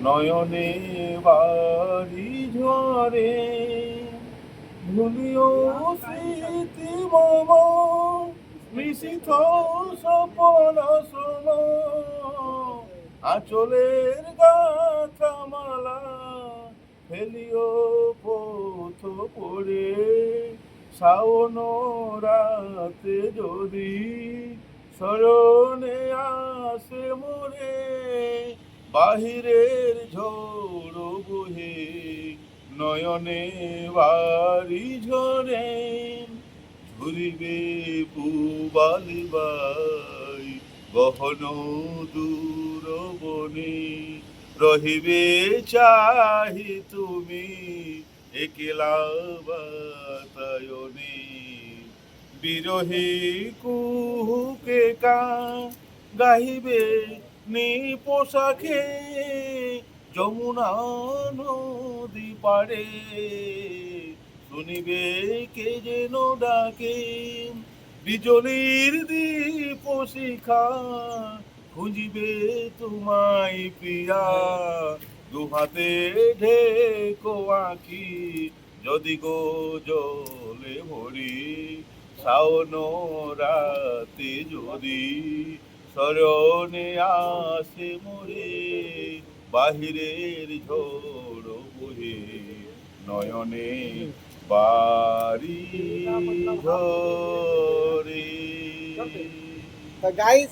নয়নে বাড়ি ঝরে ভুলিও স্মৃতি মম মিশিত সপন সম আঁচলের গাথা মালা ফেলিও পথ পড়ে শাওন রাতে যদি স্মরণে আসে মোরে বাহিরের ঝোড় বহে নয়নে বাড়ি ঝরে ঝুরিবে পুবালিবাই গহন দূর বনে রহিবে চাহি তুমি একলা বাতায়নে বিরহী কুহুকে গাহিবে নি পোশাকে যমুনা নদী পাড়ে শুনিবে কে যেন ডাকে বিজলির দীপ শিখা খুঁজিবে তোমায় প্রিয়া দুহাতে ঢেকো আঁকি যদি গো জলে ভরি শাওন রাতে যদি স্মরণে আসে মোরে বাহিরের ঝোড় বহে নয়নে বাড়ি ঝরে। গাইস